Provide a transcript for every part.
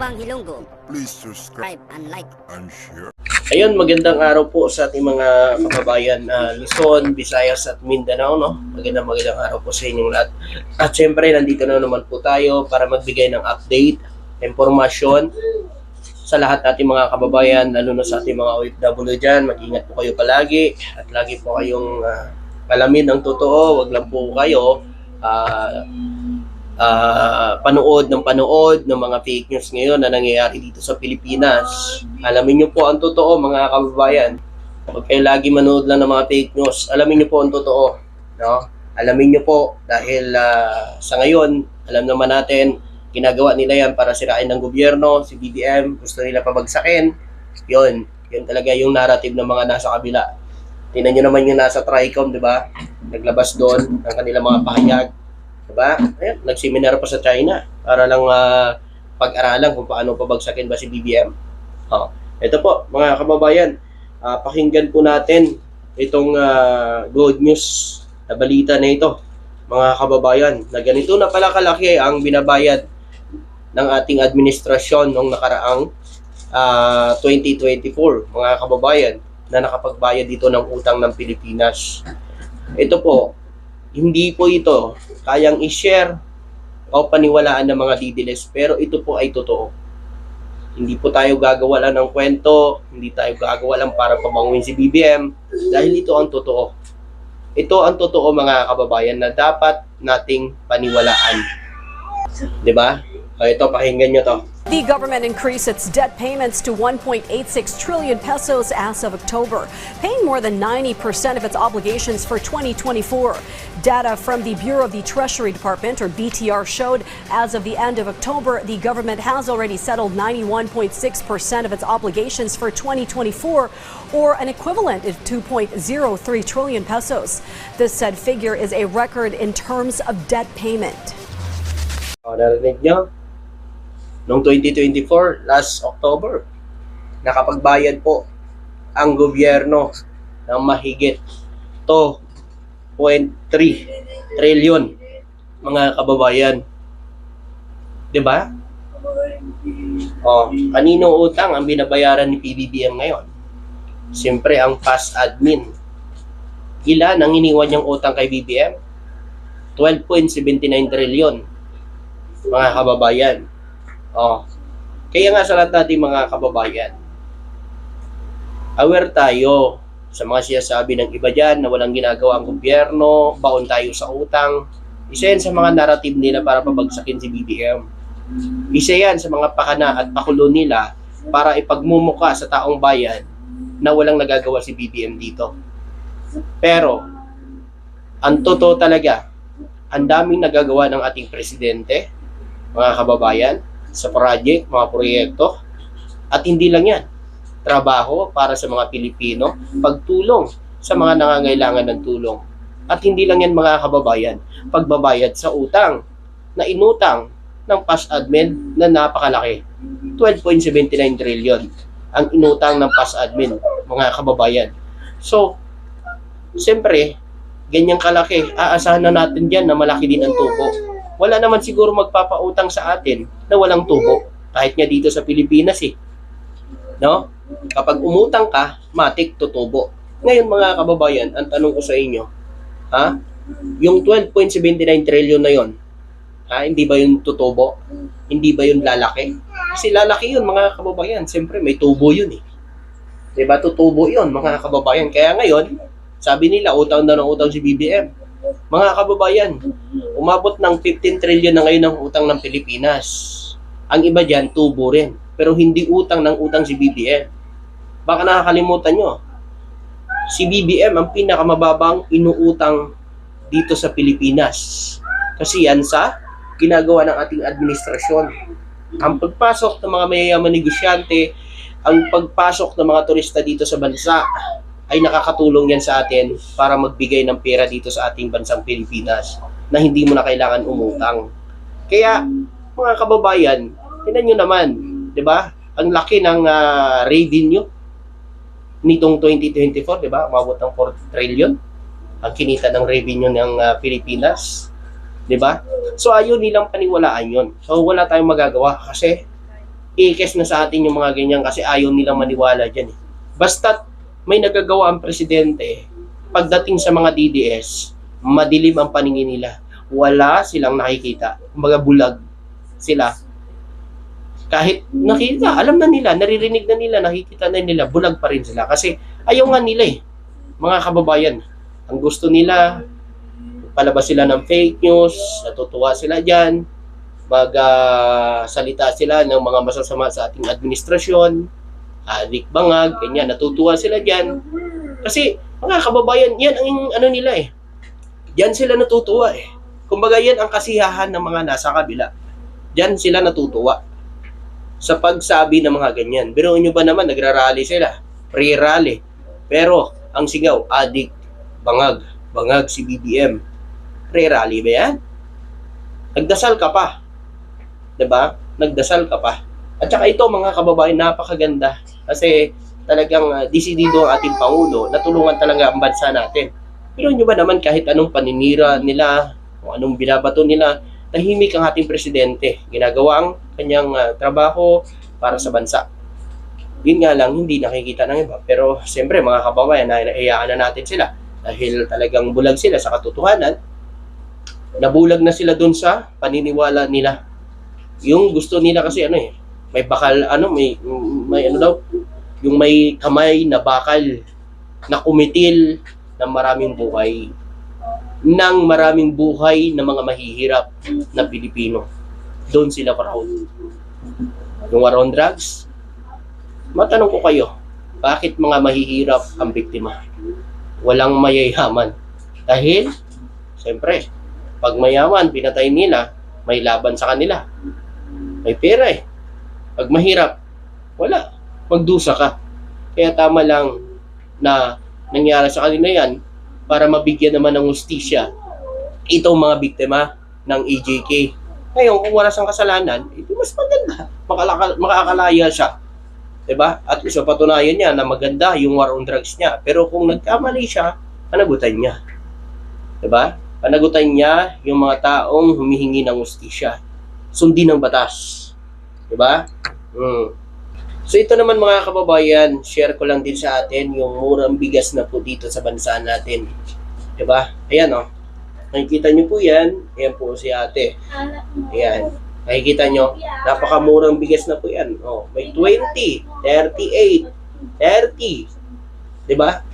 Bang Hilonggo. Please subscribe Subscribe and like. and share. Ayun, magandang araw po sa ating mga kababayan Luzon, Visayas at Mindanao, no? Magandang araw po sa inyong lahat. At syempre, nandito na naman po tayo para magbigay ng update, impormasyon sa lahat nating mga kababayan, lalo na sa ating mga OFW dyan. Mag-ingat po kayo palagi at lagi po kayong alamin ang totoo. Wag lang po kayo panood ng mga fake news ngayon na nangyayari dito sa Pilipinas. Alamin niyo po ang totoo, mga kababayan. Huwag kayo lagi manood lang ng mga fake news. Alamin niyo po ang totoo, no? Alamin niyo po dahil sa ngayon, alam naman natin, ginagawa nila yan para sirain ng gobyerno, si BBM, gusto nila pabagsakin. Yun talaga yung narrative ng mga nasa kabila. Tingnan niyo naman yung nasa TRICOM, di ba? Naglabas doon ng kanilang mga pahayag. Diba? Ayan, nagseminar pa sa China para lang pag-aralan kung paano pabagsakin ba si BBM. Ito po, mga kababayan, pakinggan po natin itong good news na balita na ito, mga kababayan, na ganito na pala kalaki ang binabayad ng ating administrasyon noong nakaraang 2024, mga kababayan, na nakapagbayad dito ng utang ng Pilipinas. Ito po, hindi po ito kayang i-share o paniwalaan ng mga didiles, pero ito po ay totoo. Hindi po tayo gagawa lang ng kwento, hindi tayo gagawa lang para pabanguin si BBM, dahil ito ang totoo. Ito ang totoo, mga kababayan, na dapat nating paniwalaan. Diba? Ito, pakinggan nyo to. The government increased its debt payments to 1.86 trillion pesos as of October, paying more than 90% of its obligations for 2024. Data from the Bureau of the Treasury Department, or BTR, showed as of the end of October, the government has already settled 91.6% of its obligations for 2024, or an equivalent of 2.03 trillion pesos. This said figure is a record in terms of debt payment. Narinig nyo? Noong 2024, last October, nakapagbayad po ang gobyerno ng mahigit 2.3 trillion, mga kababayan. Diba? Kanino utang ang binabayaran ni PBBM ngayon? Siyempre, ang past admin. Ilan ang iniwan niyang utang kay BBM? 12.79 trillion, mga kababayan. Kaya nga sa lahat natin, mga kababayan, aware tayo sa mga sinasabi ng iba dyan na walang ginagawa ang gobyerno, baon tayo sa utang. Isa yan sa mga narrative nila para pabagsakin si BBM. Isa yan sa mga pakana at pakulo nila para ipagmumuka sa taong bayan na walang nagagawa si BBM dito. Pero, ang totoo talaga, ang daming nagagawa ng ating presidente, mga kababayan, sa project, mga proyekto, at hindi lang yan, trabaho para sa mga Pilipino, pagtulong sa mga nangangailangan ng tulong. At hindi lang yan, mga kababayan, pagbabayad sa utang na inutang ng past admin na napakalaki. 12.79 trillion ang inutang ng past admin, mga kababayan. So, siyempre, ganyang kalaki, aasahan na natin dyan na malaki din ang tubo. Wala naman siguro magpapautang sa atin na walang tubo. Kahit nga dito sa Pilipinas no? Kapag umutang ka, matik tutubo. Ngayon, mga kababayan, ang tanong ko sa inyo, yung 12.79 trillion na yon, hindi ba yun tutubo? Hindi ba yun lalaki? Kasi lalaki yun, mga kababayan. Siyempre, may tubo yun Diba? Tutubo yun, mga kababayan. Kaya ngayon, sabi nila, utang na ng utang si BBM. Mga kababayan, umabot ng 15 trillion na ngayon ang utang ng Pilipinas. Ang iba dyan, tubo rin. Pero hindi utang ng utang si BBM. Baka nakakalimutan nyo, si BBM ang pinakamababang inuutang dito sa Pilipinas. Kasi yan sa ginagawa ng ating administrasyon. Ang pagpasok ng mga mayayaman negosyante, ang pagpasok ng mga turista dito sa bansa, ay nakakatulong yan sa atin para magbigay ng pera dito sa ating bansang Pilipinas na hindi mo na kailangan umutang. Kaya, mga kababayan, tingnan nyo naman, di ba? Ang laki ng revenue nitong 2024, di ba? Umabot ng 4 trillion ang kinita ng revenue ng Pilipinas. Di ba? So, ayun nilang paniwalaan yun. So, wala tayong magagawa kasi ikes na sa atin yung mga ganyan kasi ayaw nilang maniwala dyan. Basta't may nagagawa ang presidente, pagdating sa mga DDS, madilim ang paningin nila. Wala silang nakikita. Kumbaga bulag sila. Kahit nakita, alam na nila, naririnig na nila, nakikita na nila, bulag pa rin sila. Kasi ayaw nga nila mga kababayan. Ang gusto nila, palabas sila ng fake news, natutuwa sila dyan, salita sila ng mga masasama sa ating administrasyon, adik bangag, ganyan, natutuwa sila dyan. Kasi mga kababayan, yan ang ano nila Diyan sila natutuwa Kumbaga yan ang kasiyahan ng mga nasa kabila. Diyan sila natutuwa sa pagsabi ng mga ganyan. Pero nyo ba naman, nagrarally sila, pre-rally. Pero ang sigaw, adik, bangag si BBM. Pre-rally ba yan? Nagdasal ka pa. 'Di ba? Nagdasal ka pa. At saka ito mga kababayan, napakaganda. Kasi talagang desidido ang ating Pangulo na tulungan talaga ang bansa natin. Pero nyo ba naman kahit anong paninira nila, o anong binabato nila, tahimik ang ating presidente. Ginagawa ang kanyang trabaho para sa bansa. Yun nga lang, hindi nakikita ng iba. Pero siyempre mga kababayan, nahihayaan na natin sila. Dahil talagang bulag sila sa katotohanan. Nabulag na sila dun sa paniniwala nila. Yung gusto nila kasi may bakal, may ano daw, yung may kamay na bakal na kumitil ng maraming buhay. Ng maraming buhay na mga mahihirap na Pilipino. Doon sila proud. Yung war on drugs, matanong ko kayo, bakit mga mahihirap ang biktima? Walang mayayaman. Dahil, siyempre, pag mayaman, pinatay nila, may laban sa kanila. May pera Pag mahirap, wala. Magdusa ka. Kaya tama lang na nangyari sa kanila yan para mabigyan naman ng hustisya itong mga biktima ng AJK. Ngayon, kung wala siyang kasalanan, ito mas maganda. Makakalaya siya. Diba? At isa patunayan niya na maganda yung war on drugs niya. Pero kung nagkamali siya, panagutan niya. Diba? Panagutan niya yung mga taong humihingi ng hustisya. Sundin ng batas. Diba? So ito naman mga kababayan, share ko lang din sa atin yung murang bigas na po dito sa bansa natin. Diba? Ayan Nakikita nyo po yan. Ayan po si ate. Ayan. Nakikita nyo, napakamurang bigas na po yan. May 20, 38, 30. Diba?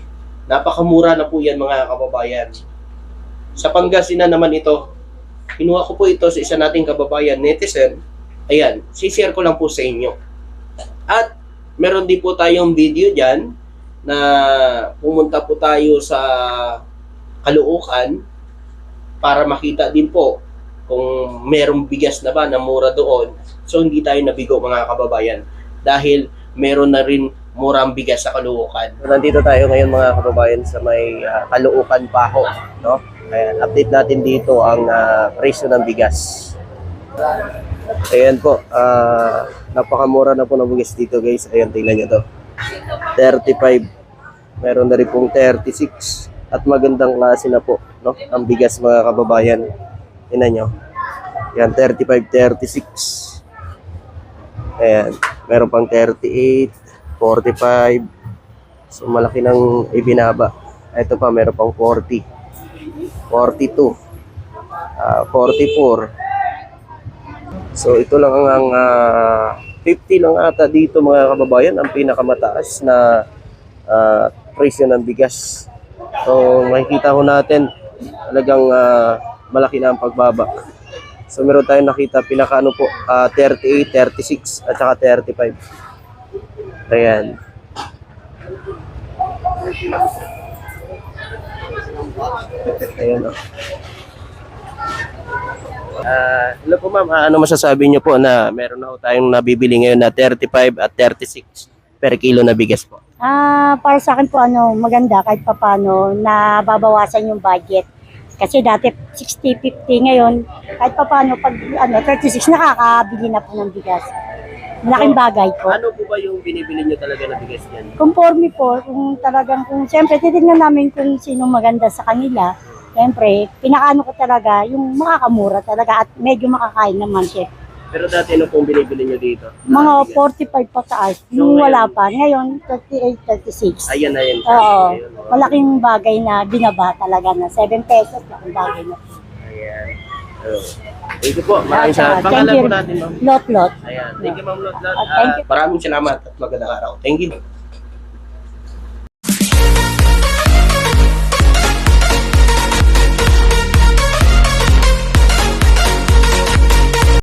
Napakamura na po yan mga kababayan. Sa Pangasinan naman ito, kinuha ko po ito sa isa nating kababayan, netizen. Ayan, share ko lang po sa inyo. At meron din po tayong video dyan na pumunta po tayo sa Caloocan para makita din po kung merong bigas na ba na mura doon. So hindi tayo nabigo mga kababayan dahil meron na rin murang bigas sa Caloocan. So, nandito tayo ngayon mga kababayan sa may Caloocan Paho, no? Ayan, update natin dito ang presyo ng bigas. Ayan po, napakamura na po ng bigas dito guys. Ayan, tingnan nyo to. 35. Meron na rin pong 36. At magandang klase na po, no? Ang bigas mga kababayan. Tingnan nyo. Ayan, 35, 36. Ayan, meron pang 38, 45. So malaki ng ibinaba. Ito pa, meron pang 40, 42, 44. So ito lang ang 50 lang ata dito mga kababayan, ang pinakamataas na presyo ng bigas. So makikita ho natin talagang malaki na ang pagbaba. So meron tayong nakita pinakaano po 38, 36 at saka 35. Ayan. Ayan hello po ma'am, ano masasabi niyo po na meron na tayong nabibili ngayon na 35 at 36 per kilo na bigas po? Para sa akin po maganda kahit papano na babawasan yung budget. Kasi dati 60-50 ngayon, kahit papano pag 36 nakakabili na po ng bigas. Malaking bagay po. Ano po ba yung binibili niyo talaga na bigas niyan? Conforme po, kung siyempre titignan namin kung sino maganda sa kanila. Siyempre, pinakaano ko talaga yung makakamura talaga at medyo makakain naman siya. Pero dati ano pong binibili nyo dito? Mga 45 pataas. Yung wala pa. Ngayon, 38, 36. Ayan na yan. Oo. Malaking bagay na binaba talaga na 7 pesos. Malaking bagay na. Ayan. Thank you po. Maraming salamat. Thank Pangalan you. po natin, ma'am. Lot. Ayan. Thank you, ma'am Lot. Thank you. Maraming salamat at magandang araw. Thank you.